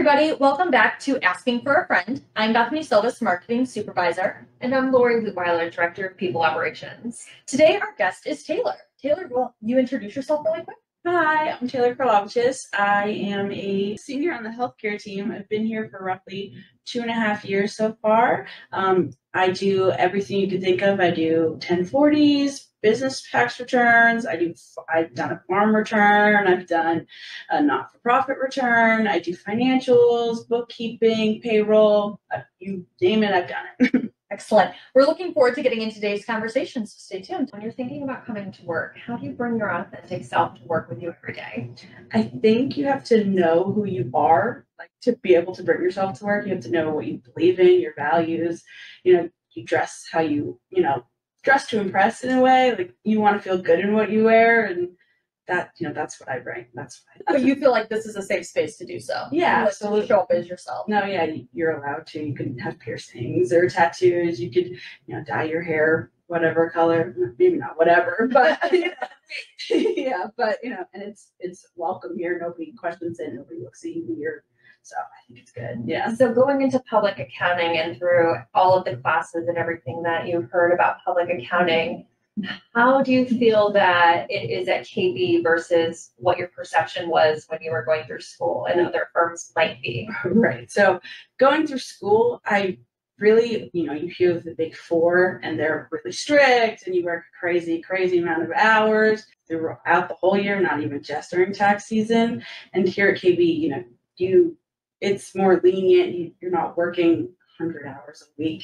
everybody. Welcome back to Asking for a Friend. I'm Bethany Silvis, Marketing Supervisor. And I'm Lori Lewiler, Director of People Operations. Today, our guest is Taylor. Taylor, will you introduce yourself really quick? Hi, I'm Taylor Kurilavicius. I am a senior on the healthcare team. I've been here for roughly 2.5 years so far. I do everything you can think of. I do 1040s, business tax returns. I've done a farm return. I've done a not-for-profit return. I do financials, bookkeeping, payroll. You name it, I've done it. Excellent. We're looking forward to getting into today's conversation, so stay tuned. When you're thinking about coming to work, how do you bring your authentic self to work with you every day? I think you have to know who you are, like to be able to bring yourself to work. You have to know what you believe in, your values. You dress how you dress to impress in a way. Like you want to feel good in what you wear, and that's what I bring. But you feel like this is a safe space to do so. Yeah, absolutely. Show up as yourself. No, yeah, you're allowed to. You can have piercings or tattoos. You could, dye your hair whatever color. Maybe not whatever, but yeah, but and it's welcome here. Nobody questions it. Nobody looks at you weird. So I think it's good. Yeah. So going into public accounting and through all of the classes and everything that you've heard about public accounting, how do you feel that it is at KB versus what your perception was when you were going through school and other firms might be? Right. So going through school, I really, you hear of the big four and they're really strict and you work a crazy amount of hours throughout the whole year, not even just during tax season. And here at KB, it's more lenient. You're not working 100 hours a week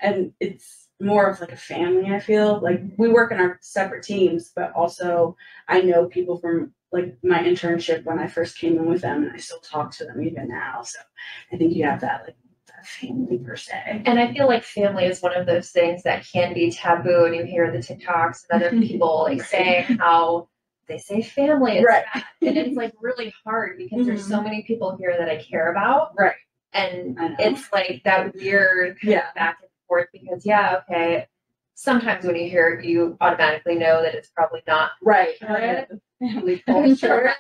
and it's more of like a family. I feel like we work in our separate teams, but also I know people from like my internship when I first came in with them, and I still talk to them even now. So I think you have that family per se. And I feel like family is one of those things that can be taboo, and you hear the TikToks and other people saying how they say family is right. bad. And it's like really hard because there's so many people here that I care about. Right. And it's like that weird kind of back and forth because sometimes when you hear it, you automatically know that it's probably not right. Family culture.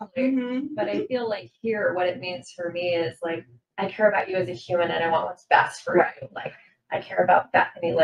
But I feel like here what it means for me is like I care about you as a human and I want what's best for you. Like I care about Bethany,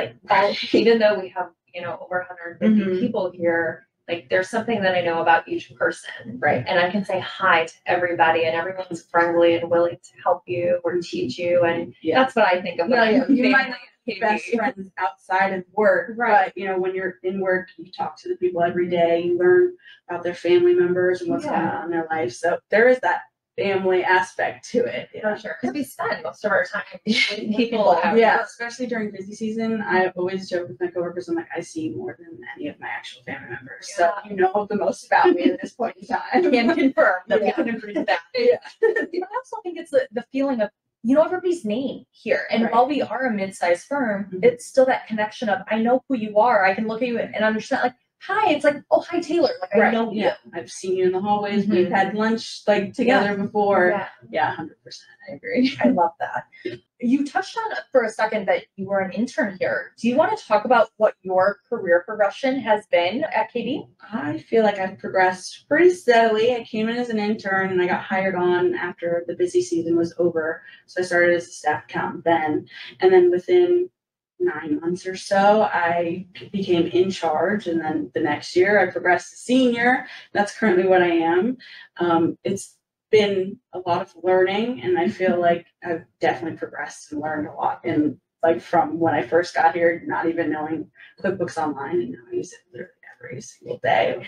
even though we have, over 150 people here, like there's something that I know about each person. Right. And I can say hi to everybody and everyone's friendly and willing to help you or teach you. And that's what I think of. You might not have best friends outside of work, right? But when you're in work, you talk to the people every day, you learn about their family members and what's going on in their life. So there is that family aspect to it. For sure. Because we spend most of our time with people. Especially during busy season. I always joke with my coworkers, I'm like, I see more than any of my actual family members. So you know the most about me at this point in time. Can confirm that we can agree to that. I also think it's the feeling of everybody's name here. And while we are a mid-sized firm, it's still that connection of I know who you are. I can look at you and understand like, hi, it's like, oh, hi, Taylor. Like, I know you. I've seen you in the hallways. We've had lunch together before. Yeah, 100%. I agree. I love that. You touched on for a second that you were an intern here. Do you want to talk about what your career progression has been at KB? I feel like I've progressed pretty steadily. I came in as an intern and I got hired on after the busy season was over. So I started as a staff accountant then. And then within 9 months or so, I became in charge, and then the next year I progressed to senior. That's currently what I am. It's been a lot of learning, and I feel like I've definitely progressed and learned a lot. And from when I first got here, not even knowing QuickBooks Online, and now I use it literally every single day.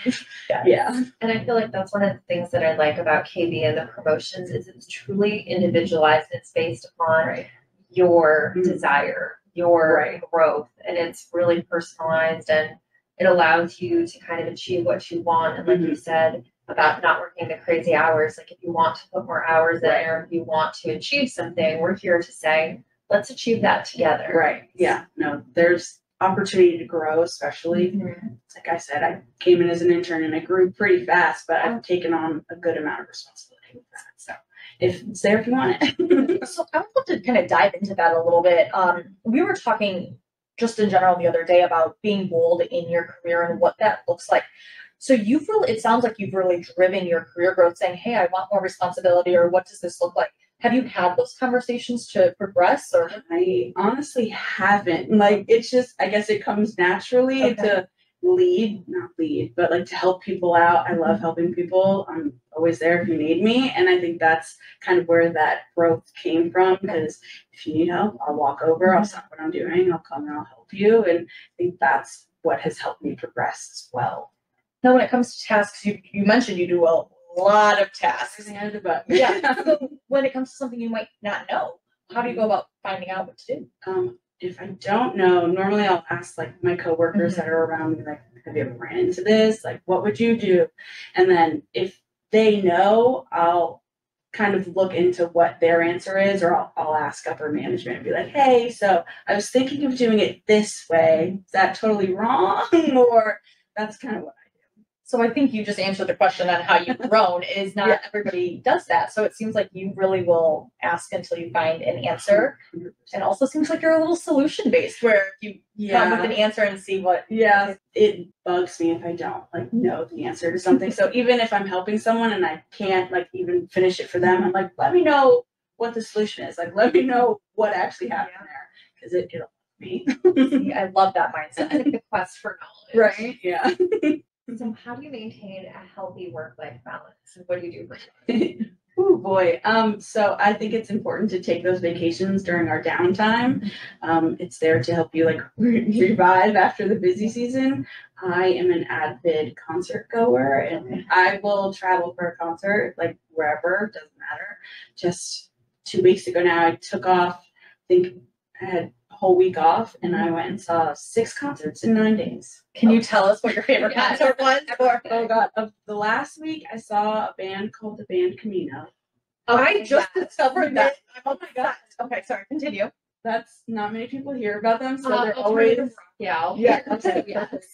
Yeah. And I feel like that's one of the things that I like about KB and the promotions is it's truly individualized. It's based upon your desire, your growth, and it's really personalized and it allows you to kind of achieve what you want. And like you said about not working the crazy hours, like if you want to put more hours in or if you want to achieve something, we're here to say, let's achieve that together. Right. Yeah. No, there's opportunity to grow, especially like I said, I came in as an intern and I grew pretty fast, but I've taken on a good amount of responsibility with that. So it's there if you want it. So I would love to kind of dive into that a little bit. We were talking just in general the other day about being bold in your career and what that looks like. So it sounds like you've really driven your career growth saying, hey, I want more responsibility, or what does this look like? Have you had those conversations to progress, or? I honestly haven't. Like, it's just, I guess it comes naturally to not lead, but like to help people out. I love helping people. I'm always there if you need me. And I think that's kind of where that growth came from, because if you need help, I'll walk over, I'll stop what I'm doing, I'll come and I'll help you. And I think that's what has helped me progress as well. Now, when it comes to tasks, you mentioned you do a lot of tasks. Everything under the button. Yeah. So when it comes to something you might not know, how do you go about finding out what to do? If I don't know, normally I'll ask like my coworkers that are around me, like, have you ever ran into this? Like, what would you do? And then if they know, I'll kind of look into what their answer is, or I'll ask upper management and be like, hey, so I was thinking of doing it this way. Is that totally wrong? Or that's kind of what I do. So I think you just answered the question on how you've grown. Is not everybody does that. So it seems like you really will ask until you find an answer. 100%. And also seems like you're a little solution based, where you come with an answer and see what. Yeah, it bugs me if I don't like know the answer to something. So even if I'm helping someone and I can't like even finish it for them, I'm like, let me know what the solution is. Like, let me know what actually happened there, because it'll me. See, I love that mindset. The quest for knowledge. Right? Yeah. So how do you maintain a healthy work-life balance? And what do you do for that? Oh boy. So I think it's important to take those vacations during our downtime. It's there to help you like revive after the busy season. I am an avid concert goer, and I will travel for a concert, like wherever, doesn't matter. Just 2 weeks ago now, I took off, I think I had a whole week off, and I went and saw 6 concerts in 9 days. Can you tell us what your favorite concert was? Or Oh God, of the last week, I saw a band called the band Camino. I just discovered that. Oh my God. Okay, sorry, continue. That's not many people hear about them, so they're always Yeah. okay.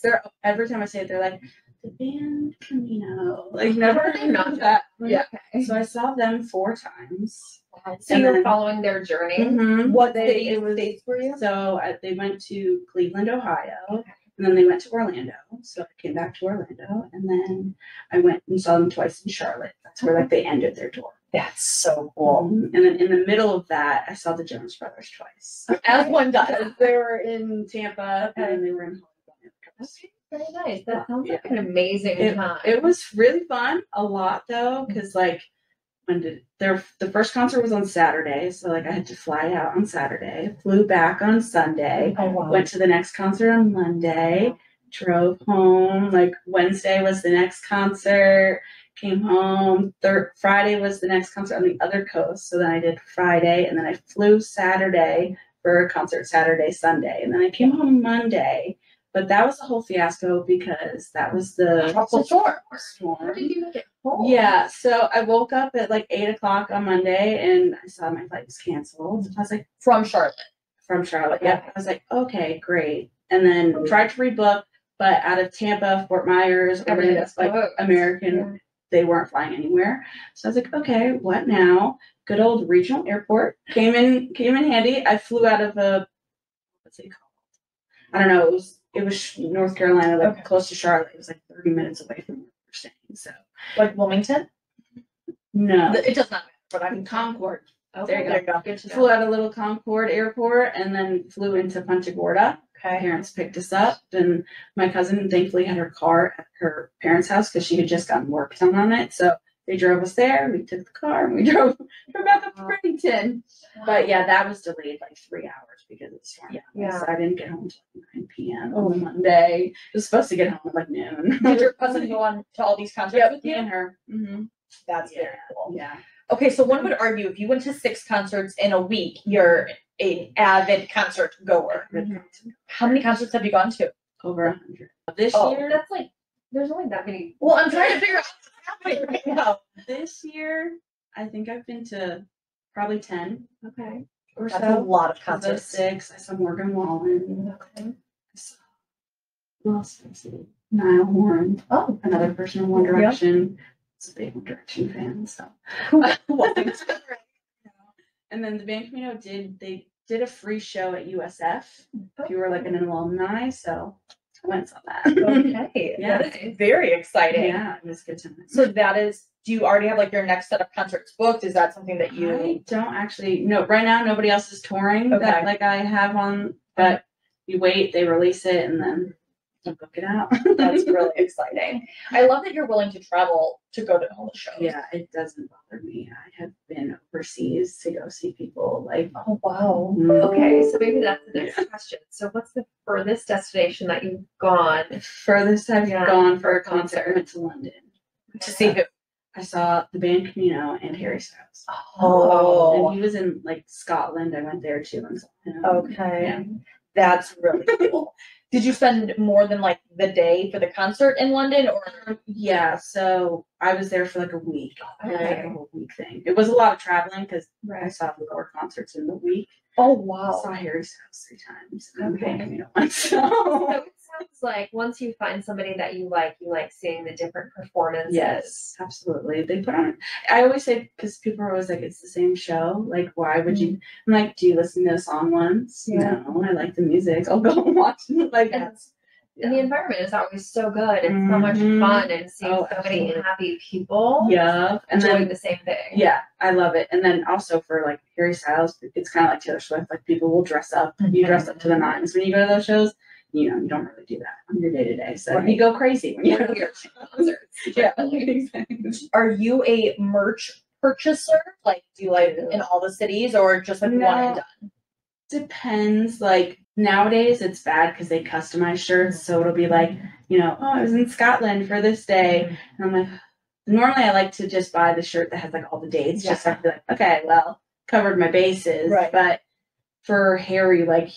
They're every time I say it, they're like the band Camino. Like never Not that. Yeah. Okay. So I saw them 4 times. So And you're then- following their journey. Mm-hmm. What It was states were you? So they went to Cleveland, Ohio, and then they went to Orlando. So I came back to Orlando, and then I went and saw them twice in Charlotte. That's where like they ended their tour. That's so cool. And then in the middle of that, I saw the Jonas Brothers twice. As one does. Because they were in Tampa, and then they were in Hollywood. Very nice. That sounds Yeah. like an amazing time. It was really fun, a lot though, because like the first concert was on Saturday, so like I had to fly out on Saturday, flew back on Sunday, Oh wow. went to the next concert on Monday, drove home. Like Wednesday was the next concert, came home. Friday was the next concert on the other coast. So then I did Friday, and then I flew Saturday for a concert Saturday, Sunday, and then I came home Monday. But that was a whole fiasco because that was the Tropical storm. How did you make it home? Yeah, so I woke up at like 8 o'clock on Monday and I saw my flight was canceled. I was like, From Charlotte. from Charlotte. Yeah. I was like, okay, great. And then tried to rebook, but out of Tampa, Fort Myers, Everything that's was like closed. American, they weren't flying anywhere. So I was like, okay, what now? Good old regional airport came in handy. I flew out of what's it called? I don't know. It was North Carolina, like close to Charlotte. It was like 30 minutes away from where we're staying. So Like Wilmington? no, It does not matter, but I'm in Concord. Okay. There you go. Good to know. Flew out of little Concord airport and then flew into Punta Gorda. Okay. Parents picked us up, and my cousin thankfully had her car at her parents' house because she had just gotten work done on it. So they drove us there. We took the car and we drove back up to Bridgeton. But yeah, that was delayed like 3 hours because of the storm. Yeah. So I didn't get home until 9 p.m. on Monday. I was supposed to get home at like noon. Did your cousin go on to all these concerts with Me you? and her. Mm-hmm. That's very cool. Yeah. Okay, so one would argue if you went to 6 concerts in a week, you're an avid concert goer. How many concerts have you gone to? Over 100. This Oh. year, That's like, there's only that many. Well, I'm trying to figure out what's happening right now. this year, I think I've been to probably 10 Okay. or That's a so. lot of Of those concerts. 6, I saw Morgan Wallen. Okay. I saw, who else did I see? Niall Horan, Oh, another person in One Yeah. Direction. I was a big One Direction fan, so. And then the band Camino did a free show at USF if you were like an alumni, so I went and saw that. Okay. Yeah. That is very exciting. Yeah, it was good to know. So that is, do you already have like your next set of concerts booked? Is that something that you? I don't actually, no, right now nobody else is touring Okay. that like I have on, but you wait, they release it, and then I'll book it out. That's really exciting. I love that you're willing to travel to go to all the shows. Yeah, it doesn't bother me. I have been overseas to go see people like. Oh wow. Okay, so maybe that's the next question. So what's the furthest destination that you've gone? Furthest I've Yeah, gone for for a a concert, I went to London. To see who? I saw the band Camino and Harry Styles. Oh. And he was in like Scotland. I went there too and saw him. Okay. Yeah. That's really cool. Did you spend more than like the day for the concert in London or? Yeah, so I was there for like a week. It was like Okay. a whole week thing. It was a lot of traveling because I Right. saw 4 concerts in the week. Oh I wow. saw Harry Styles 3 times. And Okay. Camino once. So. So it sounds like once you find somebody that you like seeing the different performances. Yes, absolutely. They put on. I always say because people are always like, it's the same show. Like, why would you? I'm like, do you listen to a song once? Yeah. No, I like the music. I'll go and watch it. Like And- that's. And the environment is always so good. It's so much Mhm. fun and seeing Oh, so many absolutely. happy people Yeah, and doing then the same thing. yeah, I love it. And then also for like Harry Styles, it's kind of like Taylor Swift. Like people will dress up. You dress up to the nines when you go to those shows. You know, you don't really do that on your day to day. So Right. you go crazy when you go to Your those shows. concerts. Yeah, exactly. Are you a merch purchaser? Like do you like in all the cities or just like one and No. done? Depends. Like nowadays, it's bad because they customize shirts. So it'll be like, you know, oh, I was in Scotland for this day, and I'm like, normally I like to just buy the shirt that has like all the dates, just so I can be like, okay, well, covered my bases. Right. But for Harry, like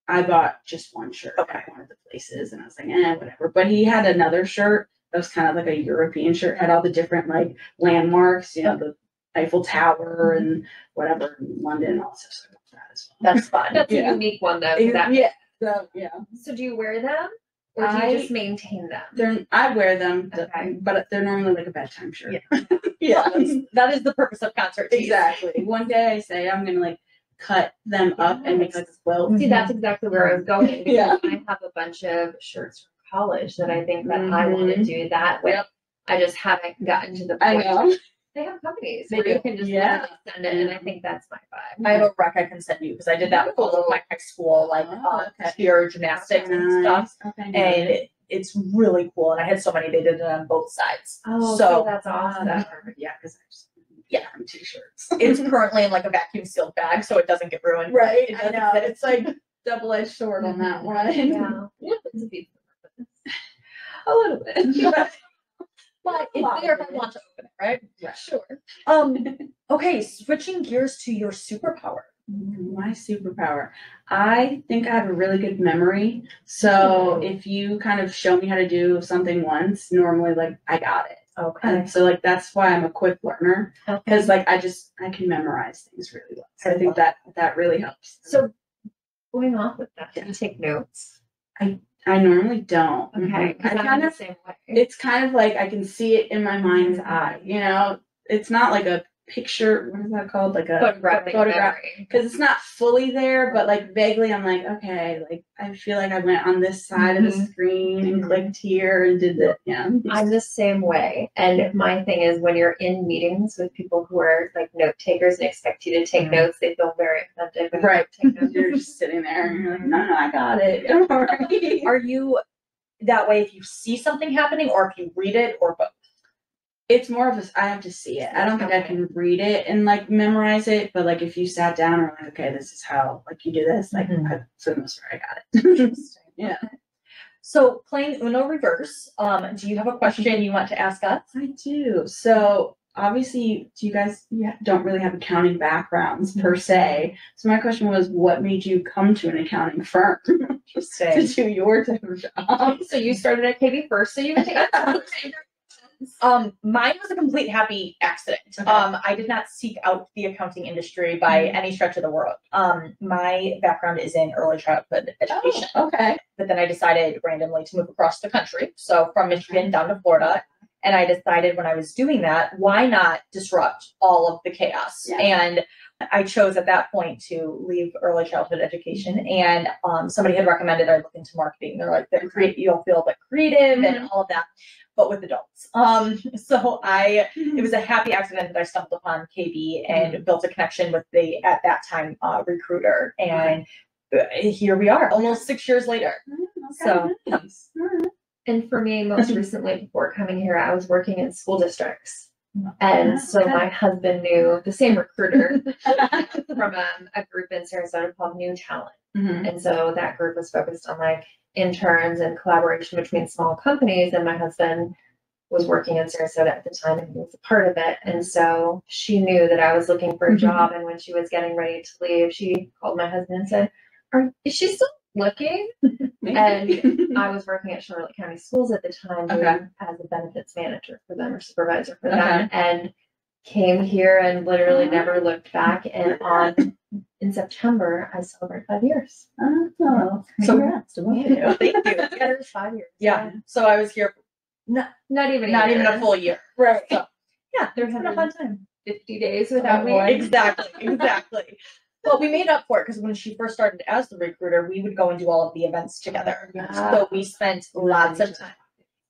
I bought just one shirt at one of the places, and I was like, whatever. But he had another shirt that was kind of like a European shirt, had all the different like landmarks, you know, the Eiffel Tower and whatever in London and all that stuff. So I got that as well. That's fun. That's Yeah. a unique one though. That, Yeah. So yeah. So do you wear them or do you just maintain them? I wear them, Okay. but they're normally like a bedtime shirt. Yeah. Yeah. That is the purpose of concert tees. Exactly. One day I say I'm gonna like cut them up and make like a quilt. See, that's exactly where I was going because Yeah. I have a bunch of shirts from college that I think that I want to do that with. Yep. I just haven't gotten to the I point. know. They have companies They where do. you can just Yeah. literally send it, and I think that's my vibe. I have a rec I can send you because I did that with all of my high school like Okay. pure gymnastics and stuff. Okay. And it's really cool. And I had so many, they did it on both sides. Oh, So that's awesome. That's perfect. Yeah, because I just t-shirts. it's currently in like a vacuum sealed bag so it doesn't get ruined. Right. It I doesn't know. fit. It's like double-edged sword on that one. Yeah, it's a bit a little bit. But it's there if I want to open it, right? Right. Sure. Okay, switching gears to your superpower. My superpower. I think I have a really good memory. So if you kind of show me how to do something once, normally like I got it. Okay. And so like that's why I'm a quick learner Okay. because like I can memorize things really well. So I think that really helps. So going off with that, do you take notes? I normally don't. Okay, because I I'm kind the of same way. it's kind of like I can see it in my mind's eye. You know, it's not like a picture. What is that called? Like a Photographic photograph. memory. Because it's not fully there, but like vaguely, I'm like, okay, like I feel like I went on this side of the screen and clicked here and did that. Yeah, I'm the same way. And my thing is when you're in meetings with people who are like note takers and expect you to take notes, they feel very offended. when you right. don't take notes. You're just sitting there and you're like, no, I got it. Don't worry. Are you that way if you see something happening or if you read it or both? It's more of a, I have to see it. I don't think I can read it and like memorize it, but like if you sat down and were like, okay, this is how like you do this, like for the most part, I got it. Yeah. So playing Uno reverse, do you have a question you want to ask us? I do. So obviously, you guys don't really have accounting backgrounds per se. So my question was, what made you come to an accounting firm to do your type of job? So you started at KB first, so you can take Mine was a complete happy accident. Okay. I did not seek out the accounting industry by any stretch of the world. My background is in early childhood education. Oh, okay. But then I decided randomly to move across the country. So from Michigan down to Florida. And I decided when I was doing that, why not disrupt all of the chaos? Yeah. And I chose at that point to leave early childhood education, and somebody had recommended I look into marketing. They're like, you'll feel like creative and all of that, but with adults. So it was a happy accident that I stumbled upon KB and built a connection with the, at that time, recruiter. And here we are, almost 6 years later. So, nice. And for me, most recently before coming here, I was working in school districts. And so my husband knew the same recruiter from a group in Sarasota called New Talent. And so that group was focused on like interns and collaboration between small companies. And my husband was working in Sarasota at the time and he was a part of it. And so she knew that I was looking for a job. And when she was getting ready to leave, she called my husband and said, is she still looking? And I was working at Charlotte County Schools at the time as a benefits manager for them or supervisor for them, and came here and literally never looked back. And in September, I celebrate 5 years. Oh, so congrats to both of you. thank you. Yeah, it was 5 years. Yeah. So I was here Not even a full year. Right. So yeah, there's been a fun time. 50 days without me. Exactly. Well, we made up for it because when she first started as the recruiter, we would go and do all of the events together. So we spent lots of time.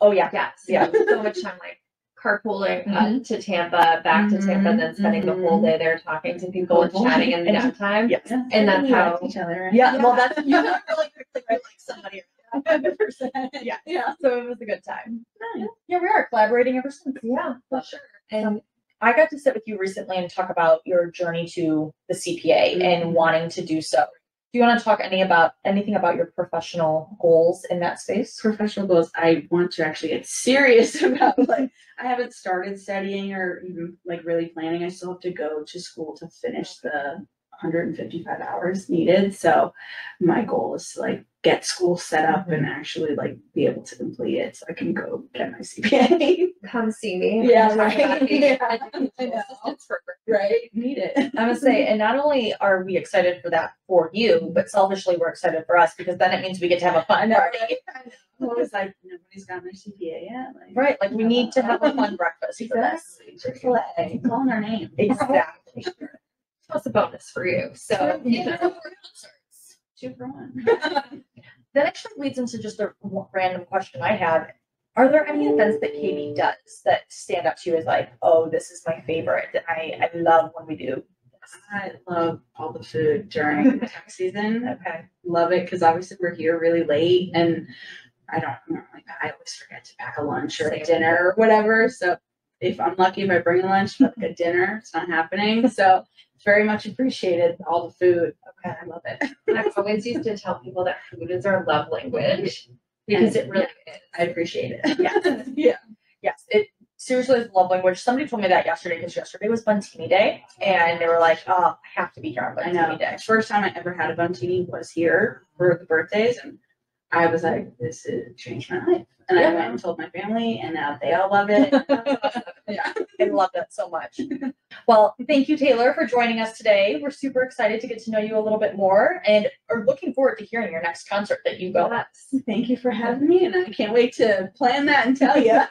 Oh yeah. Yeah. So much time like carpooling to Tampa, back to Tampa, and then spending the whole day there talking to people and chatting in the downtime. Yes. And that's how each other. Right? Yeah. Well, that's you learn really quickly, right? Like somebody. 100%. Yeah. So it was a good time. Yeah, we are collaborating ever since. Yeah, for sure. And I got to sit with you recently and talk about your journey to the CPA and wanting to do so. Do you want to talk anything about your professional goals in that space? Professional goals, I want to actually get serious about. Like, I haven't started studying or even like really planning. I still have to go to school to finish the 155 hours needed. So my goal is to like get school set up and actually like be able to complete it so I can go get my CPA. Come see me. Yeah, right. Yeah, I know. Right. Need it. I would say, and not only are we excited for that for you, but selfishly we're excited for us because then it means we get to have a fun party. I'm always like, nobody's got their CPA yet. Like, Right. Like we need to have a fun breakfast for this. Chick-fil-A. Calling our name. Exactly. That's a bonus for you. So Yeah. 2 for 1. That actually leads into just a random question I had. Are there any events that KB does that stand up to you as like, oh, this is my favorite that I love when we do this? I love all the food during tax season. Okay. Love it because obviously we're here really late and I always forget to pack a lunch or a dinner or whatever. So if I'm lucky, if I bring a lunch, but like a dinner, it's not happening. So it's very much appreciated, all the food. Okay, I love it. I always used to tell people that food is our love language because it really is. I appreciate it. Yeah. Yes. It seriously is love language. Somebody told me that yesterday because yesterday was Buntini Day and they were like, oh, I have to be here on I know. Buntini Day. The first time I ever had a buntini was here for the birthdays and I was like, this has changed my life. And I went and told my family and now they all love it. Yeah, I love that so much. Well, thank you, Taylor, for joining us today. We're super excited to get to know you a little bit more and are looking forward to hearing your next concert that you go. Yes. Thank you for having me and I can't wait to plan that and tell you.